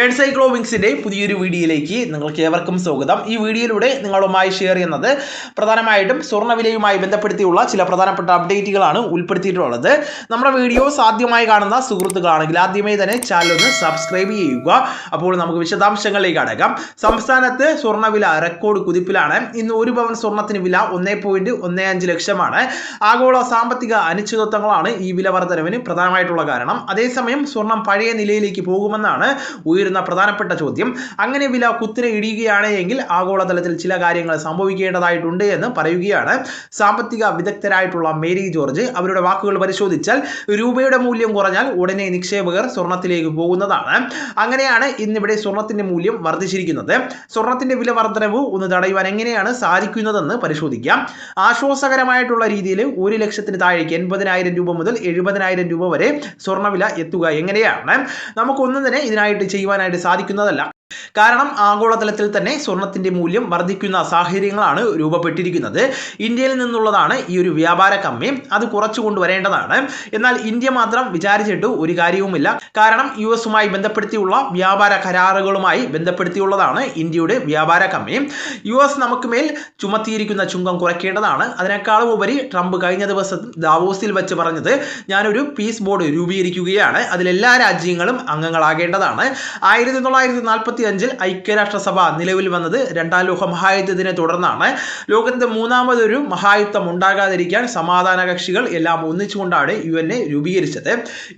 എൻസൈക്ലോവിങ്സിന്റെ പുതിയൊരു വീഡിയോയിലേക്ക് നിങ്ങൾക്ക് ഏവർക്കും സ്വാഗതം. ഈ വീഡിയോയിലൂടെ നിങ്ങളുമായി ഷെയർ ചെയ്യുന്നത് പ്രധാനമായിട്ടും സ്വർണ്ണവിലയുമായി ബന്ധപ്പെടുത്തിയുള്ള ചില പ്രധാനപ്പെട്ട അപ്ഡേറ്റുകളാണ് ഉൾപ്പെടുത്തിയിട്ടുള്ളത്. നമ്മുടെ വീഡിയോസ് ആദ്യമായി കാണുന്ന സുഹൃത്തുക്കളാണെങ്കിൽ ആദ്യമേ തന്നെ ചാനൽ ഒന്ന് സബ്സ്ക്രൈബ് ചെയ്യുക. അപ്പോൾ നമുക്ക് വിശദാംശങ്ങളിലേക്ക് അടക്കാം. സംസ്ഥാനത്ത് സ്വർണ്ണവില റെക്കോർഡ് കുതിപ്പിലാണ്. ഇന്ന് ഒരു പവൻ സ്വർണ്ണത്തിന് വില 1.15 ലക്ഷമാണ്. ആഗോള സാമ്പത്തിക അനിശ്ചിതത്വങ്ങളാണ് ഈ വില വർധനവിന് പ്രധാനമായിട്ടുള്ള കാരണം. അതേസമയം സ്വർണം പഴയ നിലയിലേക്ക് പോകുമെന്നാണ് ഉയരുന്ന പ്രധാനപ്പെട്ട ചോദ്യം. അങ്ങനെ വില കുത്തിനെ ഇടിയുകയാണ് എങ്കിൽ ആഗോളതലത്തിൽ ചില കാര്യങ്ങൾ സംഭവിക്കേണ്ടതായിട്ടുണ്ട് എന്ന് പറയുകയാണ് സാമ്പത്തിക വിദഗ്ധരായിട്ടുള്ള മേരി ജോർജ്. അവരുടെ വാക്കുകൾ പരിശോധിച്ചാൽ രൂപയുടെ മൂല്യം കുറഞ്ഞാൽ ഉടനെ നിക്ഷേപകർ സ്വർണത്തിലേക്ക് പോകുന്നതാണ്. അങ്ങനെയാണ് ഇന്നിവിടെ സ്വർണത്തിന്റെ മൂല്യം വർദ്ധിച്ചിരിക്കുന്നത്. സ്വർണത്തിന്റെ വില വർധനവ് ഒന്ന് തടയുവാൻ എങ്ങനെയാണ് സാധിക്കുന്നതെന്ന് പരിശോധിക്കാം. ആശ്വാസകരമായിട്ടുള്ള രീതിയിൽ 1 ലക്ഷത്തിന് താഴേക്ക് 80,000 രൂപ മുതൽ 70,000 രൂപ വരെ സ്വർണ്ണവില എത്തുക എങ്ങനെയാണ് നമുക്കൊന്നും തന്നെ ഇതിനായിട്ട് ചെയ്യുവാനായിട്ട് സാധിക്കുന്നതല്ല. കാരണം ആഗോളതലത്തിൽ തന്നെ സ്വർണത്തിന്റെ മൂല്യം വർദ്ധിക്കുന്ന സാഹചര്യങ്ങളാണ് രൂപപ്പെട്ടിരിക്കുന്നത്. ഇന്ത്യയിൽ നിന്നുള്ളതാണ് ഈ ഒരു വ്യാപാര കമ്മി. അത് കുറച്ചു കൊണ്ടുവരേണ്ടതാണ്. എന്നാൽ ഇന്ത്യ മാത്രം വിചാരിച്ചിട്ട് ഒരു കാര്യവുമില്ല. കാരണം US-ഉമായി ബന്ധപ്പെടുത്തിയുള്ള വ്യാപാര കരാറുകളുമായി ബന്ധപ്പെടുത്തിയുള്ളതാണ് ഇന്ത്യയുടെ വ്യാപാര കമ്മി. US നമുക്ക് മേൽ ചുമത്തിയിരിക്കുന്ന ചുങ്കം കുറയ്ക്കേണ്ടതാണ്. അതിനേക്കാളും ഉപരി ട്രംപ് കഴിഞ്ഞ ദിവസം ദാവോസിൽ വെച്ച് പറഞ്ഞത് ഞാനൊരു പീസ് ബോർഡ് രൂപീകരിക്കുകയാണ്, അതിലെല്ലാ രാജ്യങ്ങളും അംഗങ്ങളാകേണ്ടതാണ്. 1945 ഐക്യരാഷ്ട്രസഭ നിലവിൽ വന്നത് രണ്ടാം ലോക മഹായുദ്ധത്തിനെ തുടർന്നാണ്. ലോകത്ത് മൂന്നാമതൊരു മഹായുദ്ധം ഉണ്ടാകാതിരിക്കാൻ സമാധാന കക്ഷികൾ എല്ലാം ഒന്നിച്ചുകൊണ്ടാണ് UN രൂപീകരിച്ചത്.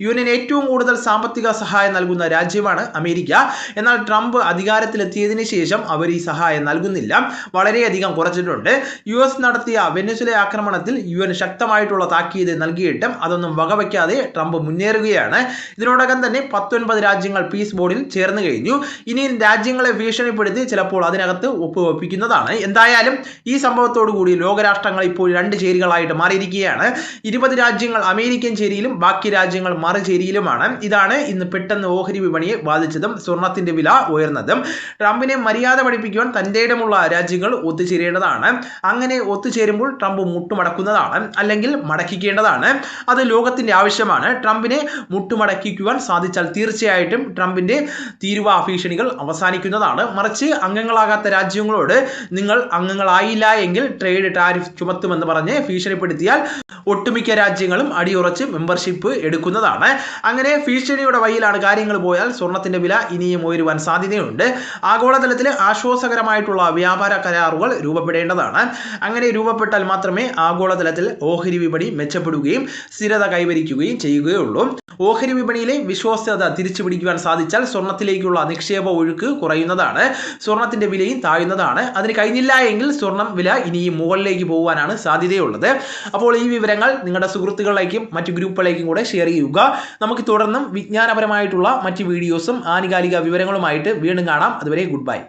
UN ഏറ്റവും കൂടുതൽ സാമ്പത്തിക സഹായം നൽകുന്ന രാജ്യമാണ് അമേരിക്ക. എന്നാൽ ട്രംപ് അധികാരത്തിലെത്തിയതിനു ശേഷം അവർ ഈ സഹായം നൽകുന്നില്ല, വളരെയധികം കുറച്ചിട്ടുണ്ട്. US നടത്തിയ വെനസ്വേല ആക്രമണത്തിൽ UN ശക്തമായിട്ടുള്ള താക്കീത് നൽകിയിട്ടും അതൊന്നും വകവയ്ക്കാതെ ട്രംപ് മുന്നേറുകയാണ്. ഇതിനോടകം തന്നെ 19 രാജ്യങ്ങൾ പീസ് ബോർഡിൽ ചേർന്ന് കഴിഞ്ഞു. ഇനി രാജ്യങ്ങളെ ഭീഷണിപ്പെടുത്തി ചിലപ്പോൾ അതിനകത്ത് ഒപ്പുവെപ്പിക്കുന്നതാണ്. എന്തായാലും ഈ സംഭവത്തോടു കൂടി ലോകരാഷ്ട്രങ്ങൾ ഇപ്പോൾ 2 ചേരികളായിട്ട് മാറിയിരിക്കുകയാണ്. 20 രാജ്യങ്ങൾ അമേരിക്കൻ ചേരിയിലും ബാക്കി രാജ്യങ്ങൾ മറു ചേരിയിലുമാണ്. ഇതാണ് ഇന്ന് പെട്ടെന്ന് ഓഹരി വിപണിയെ ബാധിച്ചതും സ്വർണത്തിന്റെ വില ഉയർന്നതും. ട്രംപിനെ മര്യാദ പഠിപ്പിക്കുവാൻ തന്റെ ഇടമുള്ള രാജ്യങ്ങൾ ഒത്തുചേരേണ്ടതാണ്. അങ്ങനെ ഒത്തുചേരുമ്പോൾ ട്രംപ് മുട്ടുമടക്കുന്നതാണ്, അല്ലെങ്കിൽ മടക്കിക്കേണ്ടതാണ്. അത് ലോകത്തിന്റെ ആവശ്യമാണ്. ട്രംപിനെ മുട്ടുമടക്കിക്കുവാൻ സാധിച്ചാൽ തീർച്ചയായിട്ടും ട്രംപിന്റെ തീരുവ ഭീഷണികൾ അവസാനിക്കുന്നതാണ്. മറിച്ച് അംഗങ്ങളാകാത്ത രാജ്യങ്ങളോട് നിങ്ങൾ അംഗങ്ങളായില്ല എങ്കിൽ ട്രേഡ് ടാരിഫ് ചുമത്തുമെന്ന് പറഞ്ഞ് ഭീഷണിപ്പെടുത്തിയാൽ ഒട്ടുമിക്ക രാജ്യങ്ങളും അടിയുറച്ച് മെമ്പർഷിപ്പ് എടുക്കുന്നതാണ്. അങ്ങനെ ഭീഷണിയുടെ വഴിയിലാണ് കാര്യങ്ങൾ പോയാൽ സ്വർണത്തിന്റെ വില ഇനിയും ഉയരുവാൻ സാധ്യതയുണ്ട്. ആഗോളതലത്തിൽ ആശ്വാസകരമായിട്ടുള്ള വ്യാപാര കരാറുകൾ രൂപപ്പെടേണ്ടതാണ്. അങ്ങനെ രൂപപ്പെട്ടാൽ മാത്രമേ ആഗോളതലത്തിൽ ഓഹരി വിപണി മെച്ചപ്പെടുകയും സ്ഥിരത കൈവരിക്കുകയും ചെയ്യുകയുള്ളൂ. ഓഹരി വിപണിയിലെ വിശ്വാസ്യത തിരിച്ചു പിടിക്കുവാൻ സാധിച്ചാൽ സ്വർണത്തിലേക്കുള്ള നിക്ഷേപ ഒഴുക്ക് കുറയുന്നതാണ്, സ്വർണത്തിന്റെ വിലയും താഴുന്നതാണ്. അതിന് കഴിഞ്ഞില്ല എങ്കിൽ സ്വർണം വില ഇനിയും മുകളിലേക്ക് പോകുവാനാണ് സാധ്യതയുള്ളത്. അപ്പോൾ ഈ വിവരങ്ങൾ നിങ്ങളുടെ സുഹൃത്തുക്കളിലേക്കും മറ്റു ഗ്രൂപ്പുകളിലേക്കും കൂടെ ഷെയർ ചെയ്യുക. നമുക്ക് തുടർന്നും വിജ്ഞാനപരമായിട്ടുള്ള മറ്റു വീഡിയോസും ആനുകാലിക വിവരങ്ങളുമായിട്ട് വീണ്ടും കാണാം. അതുവരെ ഗുഡ് ബൈ.